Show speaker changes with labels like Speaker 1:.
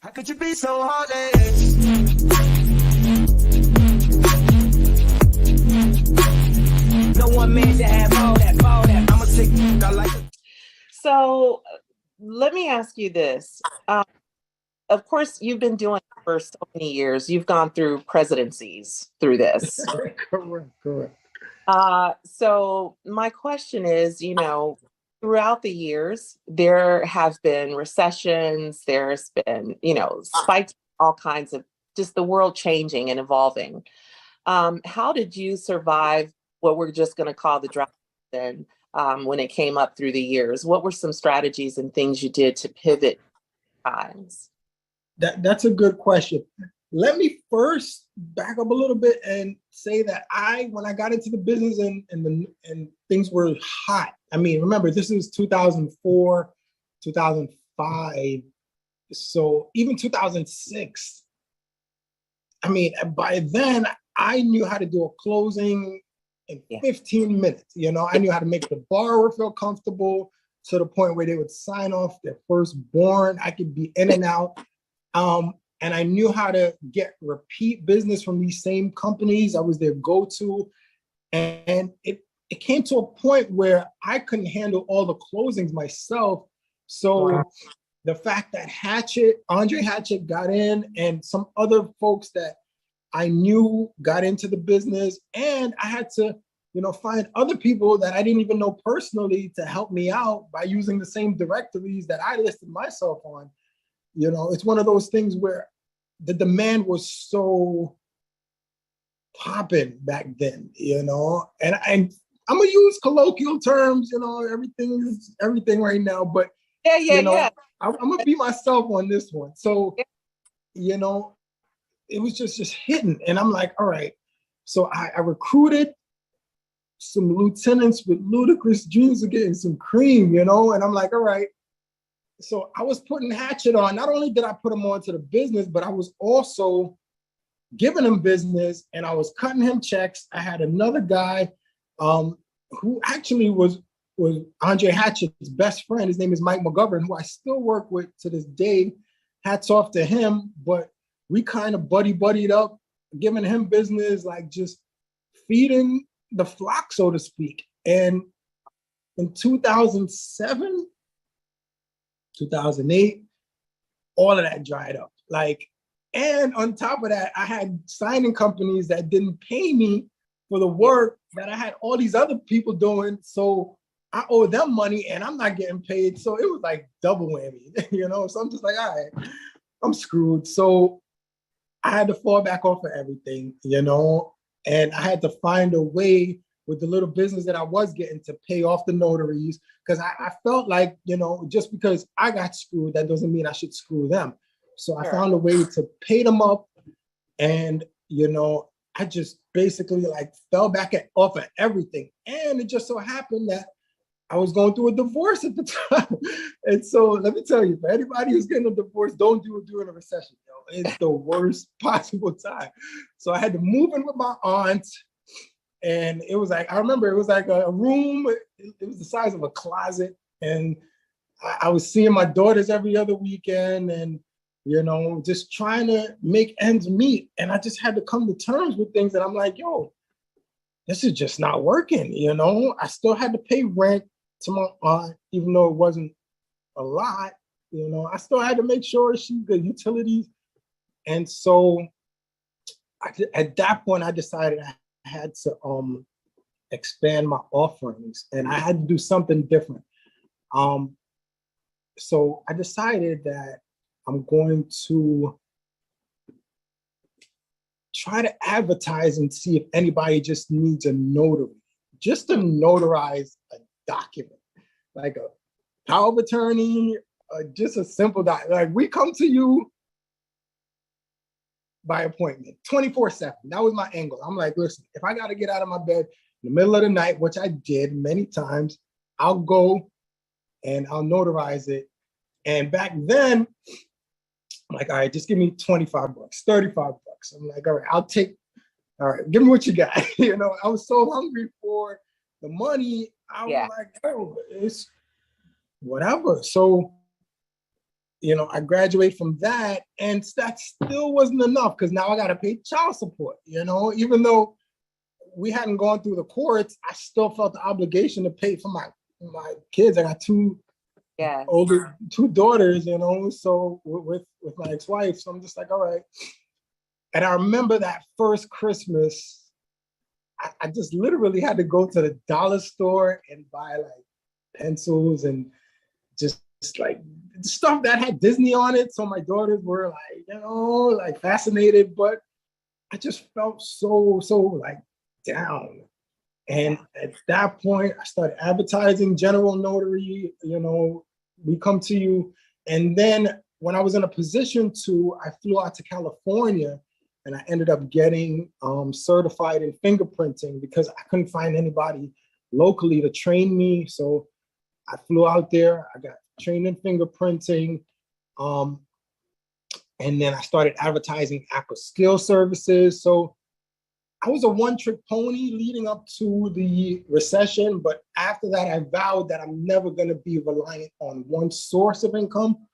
Speaker 1: How could you be so heartless? No one man to have all that. I'ma take I like it.
Speaker 2: So let me ask you this. Of course, you've been doing it for so many years. You've gone through presidencies through this.
Speaker 3: Correct.
Speaker 2: So my question is, throughout the years, there have been recessions, there's been, spikes, all kinds of just the world changing and evolving. How did you survive what we're just going to call the drought then when it came up through the years? What were some strategies and things you did to pivot times?
Speaker 3: That's a good question. Let me first back up a little bit and say that when I got into the business and things were hot. I mean, remember, this is 2004, 2005. So even 2006. I mean, by then I knew how to do a closing in 15 minutes. I knew how to make the borrower feel comfortable to the point where they would sign off their firstborn. I could be in and out. And I knew how to get repeat business from these same companies. I was their go-to. And it came to a point where I couldn't handle all the closings myself. So the fact that Andre Hatchett got in and some other folks that I knew got into the business, and I had to, find other people that I didn't even know personally to help me out by using the same directories that I listed myself on. It's one of those things where the demand was so popping back then, and I'm gonna use colloquial terms, everything is everything right now, but I'm gonna be myself on this one. So, it was just hitting, and I'm like, all right. So I recruited some lieutenants with ludicrous dreams of getting some cream, and I'm like, all right. So I was putting Hatchet on. Not only did I put him onto the business, but I was also giving him business, and I was cutting him checks. I had another guy who actually was Andre Hatchett's best friend. His name is Mike McGovern, who I still work with to this day. Hats off to him. But we kind of buddied up, giving him business, like just feeding the flock, so to speak. And in 2007, 2008, all of that dried up. And on top of that, I had signing companies that didn't pay me for the work that I had all these other people doing. So I owe them money and I'm not getting paid. So it was like double whammy, So I'm just like, all right, I'm screwed. So I had to fall back off of everything, and I had to find a way with the little business that I was getting to pay off the notaries, because I felt like, just because I got screwed, that doesn't mean I should screw them. So I found a way to pay them up, and, I just basically fell back off of everything. And it just so happened that I was going through a divorce at the time. And so let me tell you, for anybody who's getting a divorce, don't do it during a recession. It's the worst possible time. So I had to move in with my aunt. And it was I remember it was like a room. It was the size of a closet. And I was seeing my daughters every other weekend and, just trying to make ends meet. And I just had to come to terms with things that I'm like, yo, this is just not working. I still had to pay rent to my aunt, even though it wasn't a lot. I still had to make sure she got utilities. And so at that point, I decided I had to expand my offerings, and I had to do something different. So I decided that I'm going to try to advertise and see if anybody just needs a notary, just to notarize a document, like a power of attorney, just a simple document. Like, we come to you by appointment, 24/7. That was my angle. I'm like, listen, if I got to get out of my bed in the middle of the night, which I did many times, I'll go and I'll notarize it. And back then, I'm like, all right, just give me 25 bucks, 35 bucks. I'm like, all right, all right, give me what you got. I was so hungry for the money, I
Speaker 2: Yeah.
Speaker 3: was like, oh, it's whatever. So, I graduated from that, and that still wasn't enough because now I got to pay child support, even though we hadn't gone through the courts, I still felt the obligation to pay for my kids. I got two daughters, so with my ex-wife. So I'm just like, all right. And I remember that first Christmas, I just literally had to go to the dollar store and buy like pencils and just like stuff that had Disney on it. So my daughters were like, fascinated, but I just felt so like down. And at that point, I started advertising General Notary, we come to you. And then when I was in a position I flew out to California, and I ended up getting certified in fingerprinting because I couldn't find anybody locally to train me. So I flew out there, I got trained in fingerprinting. And then I started advertising skill services. So I was a one-trick pony leading up to the recession, but after that, I vowed that I'm never going to be reliant on one source of income.